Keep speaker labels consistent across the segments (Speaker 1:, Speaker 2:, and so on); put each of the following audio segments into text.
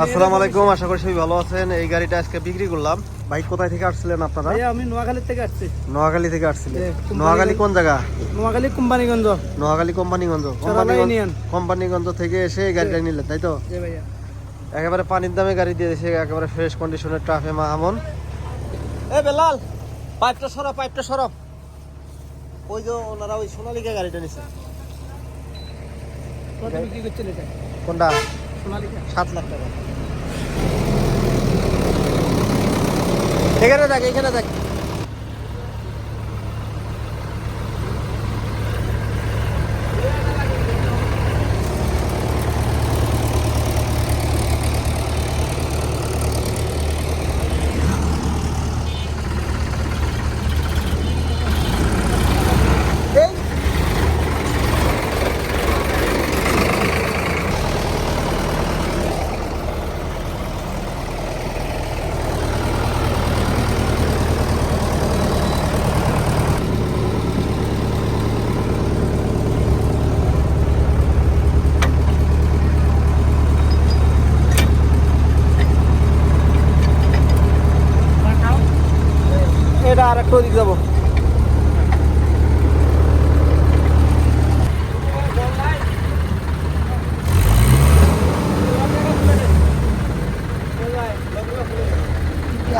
Speaker 1: আসসালামু আলাইকুম, আশা করি সবাই ভালো আছেন। এই গাড়িটা আজকে বিক্রি করলাম। ভাই কোথায় থেকে আসছিলেন আপনারা?
Speaker 2: আমি নোয়াখালী থেকে আসছি।
Speaker 1: নোয়াখালী থেকে আসছিলেন? নোয়াখালী কোন জায়গা?
Speaker 2: নোয়াখালী কোম্পানিগঞ্জ।
Speaker 1: নোয়াখালী কোম্পানিগঞ্জ। কোম্পানিগঞ্জ থেকে এসে এই গাড়িটা নিলেন, তাই তো? একেবারে পানির দামে গাড়ি দিয়ে দিয়েছে, একেবারে ফ্রেশ কন্ডিশনের ট্রাফে মাহমুন। এ বেলাল, পাইপটা সরাব। ওই যে ওনারা ওই সোনালিকা গাড়িটা নিছে।
Speaker 2: কত বিক্রি করছেন এটা?
Speaker 1: কোনটা?
Speaker 2: সোনালিকা
Speaker 1: 7 লাখ টাকা। এখানে দেখ এটা আর একটু দিক যাবো।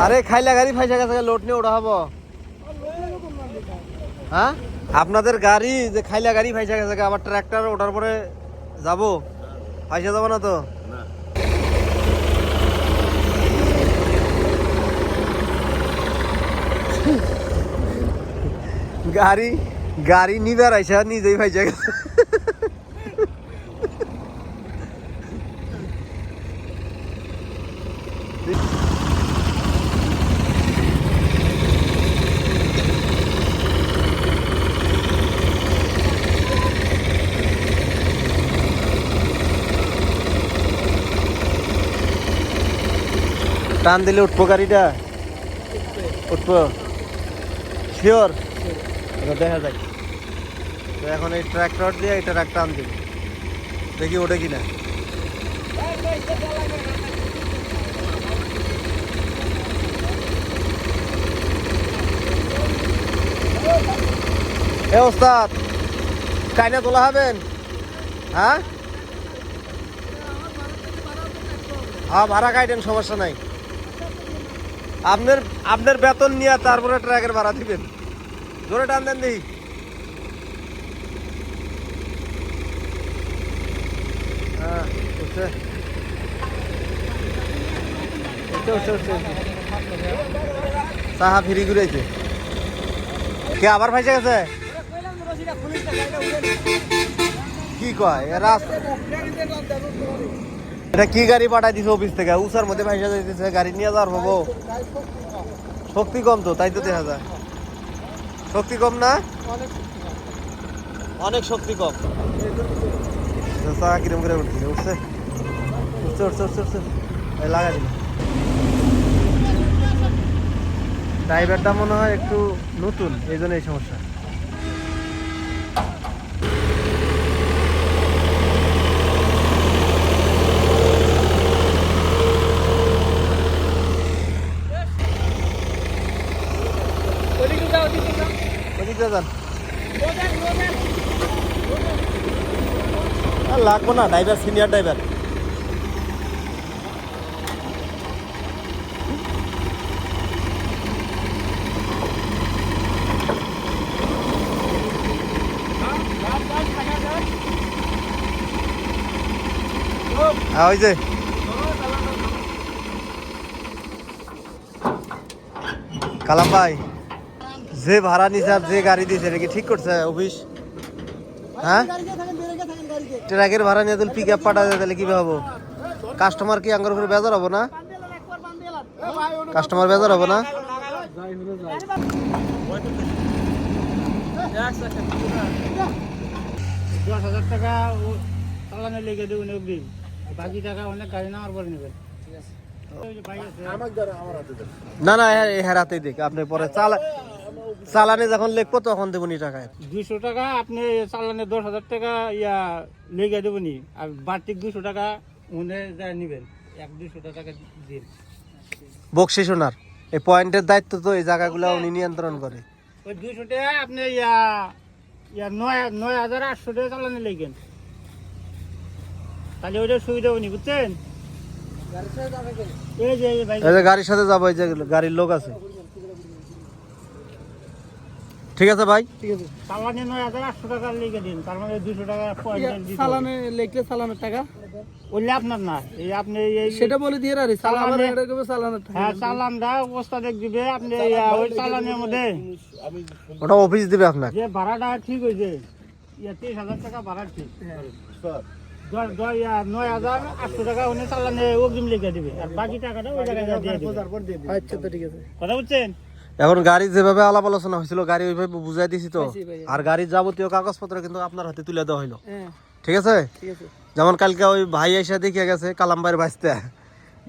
Speaker 1: আরে খাইলা গাড়ি ফাইসা গেছে, লোড নিয়ে ওটা হবো। হ্যাঁ, আপনাদের গাড়ি যে খাইলা গাড়ি ফাইসা গেছে, আবার ট্রাক্টর ওঠার পরে যাবো, ফাইসা যাবো না তো? গাড়ি নিবার আইসা নিজেই ফাইসা গেছে। টান দিলে উঠবো গাড়িটা? উঠবো শিওর? দেখা যাক। তো এখন এই ট্রাক্টর দিয়ে এটা টান দিই, দেখি ওঠে কিনা। এ ওস্তাদ, কাইনা তোলা হবেন? হ্যাঁ, ভাড়া কাইটেন, সমস্যা নাই। আপনার বেতন নিয়ে তারপরে ট্রাকের ভাড়া দিবেন। জোরে টান দেন দেখি। হ্যাঁ, সাহা ফিরি ঘুরেছে কে? আবার ফাইসে গেছে? কি কয় এটা? কি গাড়ি পাঠাই দিছে অফিস থেকে? উষার মধ্যে ফাইসা যাইতেছে, গাড়ি নিয়ে যাওয়ার হবো। শক্তি কম তো, তাই তো দেখা যায়। শক্তি কম না? অনেক শক্তি কম। কিরম করে উঠছে? উঠছে লাগাই দিল। ড্রাইভারটা মনে হয় একটু নতুন, এই জন্য এই সমস্যা। লাগবো না, ড্রাইভার সিনিয়র ড্রাইভার। ওই যে কালাম ভাই, যে ভাড়া নিছে আর যে গাড়ি দিছে এটা কি ঠিক করছে অফিস? হ্যাঁ, ট্রাকের ভাড়া নিয়ে পিক আপ পাঠা যায়, তাহলে কিভাবে হবো? কাস্টমার কি আঙ্গুর উপরে বেজার হবো না? কাস্টমার বেজার হবো না?
Speaker 2: টাকা চালানে লেগে দেবেন, বাকি টাকা অনেক গাড়ি নেওয়ার পরে নেবেন।
Speaker 1: না হারাতেই দেখ, আপনি পরে চালানে যখন লিখবো তখন দেবনি টাকায়।
Speaker 2: 200 টাকা আপনি চালানে 10,000 টাকা লেগে দেবনি, আর বাড়তি 200 টাকা উনি যা নেবেন। 100-200 টাকা দিন।
Speaker 1: বকশিস ওনার এই পয়েন্টের দায়িত্ব তো এই জায়গাগুলো উনি নিয়ন্ত্রণ করে।
Speaker 2: ওই 200 টাকা আপনি 9,800 টাকা চালানে লেগেন, তাহলে ওইটা সুবিধা হয়নি, বুঝছেন? এই যে ভাই,
Speaker 1: এই যে গাড়ির সাথে যাবো, এই যে গাড়ির লোক আছে। ঠিক আছে ভাই,
Speaker 2: ঠিক আছে, চালানে 9,800 টাকা লেগে দিন, তার মানে 200 টাকা পয়েন্ট চালানে লেখলে চালানের টাকা ওইলে আপনার না, এই আপনি সেটা বলে দিয়ে রাখি চালানে, হ্যাঁ চালানটা অবস্থা দেখ দিবে আপনি, ওই চালানের মধ্যে
Speaker 1: ওটা অফিস দিবে আপনাকে।
Speaker 2: যে ভাড়াটা ঠিক হয়েছে 30,000 টাকা ভাড়া ঠিক, 9,800 টাকা উনি চালানে অগ্রিম লিখে দিবে, আর বাকি টাকাটা ওই জায়গায় দিয়ে দিবে। আচ্ছা তো ঠিক আছে, কথা বুঝছেন?
Speaker 1: এখন গাড়ি যেভাবে আলাপ আলোচনা হয়েছিল গাড়ি ওইভাবে বুঝাই দিছি তো, আর গাড়ির যাবতীয় কাগজপত্র কিন্তু আপনার হাতে তুলে দেওয়া হইলো। ঠিক আছে, যেমন কালকে ওই ভাই এসে দেখে গেছে কালামবাইয়ের বাঁচতে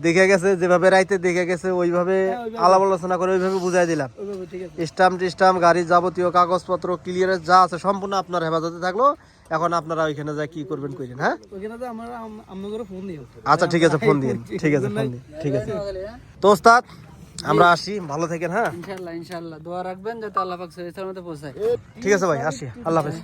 Speaker 1: দেখে গেছে, যেভাবে রাইতে দেখে গেছে ওইভাবে আলাপ আলোচনা করে ওইভাবে বুঝাই দিলাম। স্টাম্প গাড়ির যাবতীয় কাগজপত্র ক্লিয়ারেন্স যা আছে সম্পূর্ণ আপনার হেফাজতে থাকলো। এখন আপনারা ওইখানে যা কি করবেন করেন। হ্যাঁ আচ্ছা ঠিক আছে, ফোন দিন। ঠিক আছে, ফোন দিন। ঠিক আছে তো ওস্তাদ, আমরা আসি, ভালো থাকেন। হ্যাঁ
Speaker 3: ইনশাআল্লাহ দোয়া রাখবেন যাতে আল্লাহ পাক সহিষ্ণুতার মধ্যে পৌঁছায়।
Speaker 1: ঠিক আছে ভাই, আসি, আল্লাহ হাফেজ।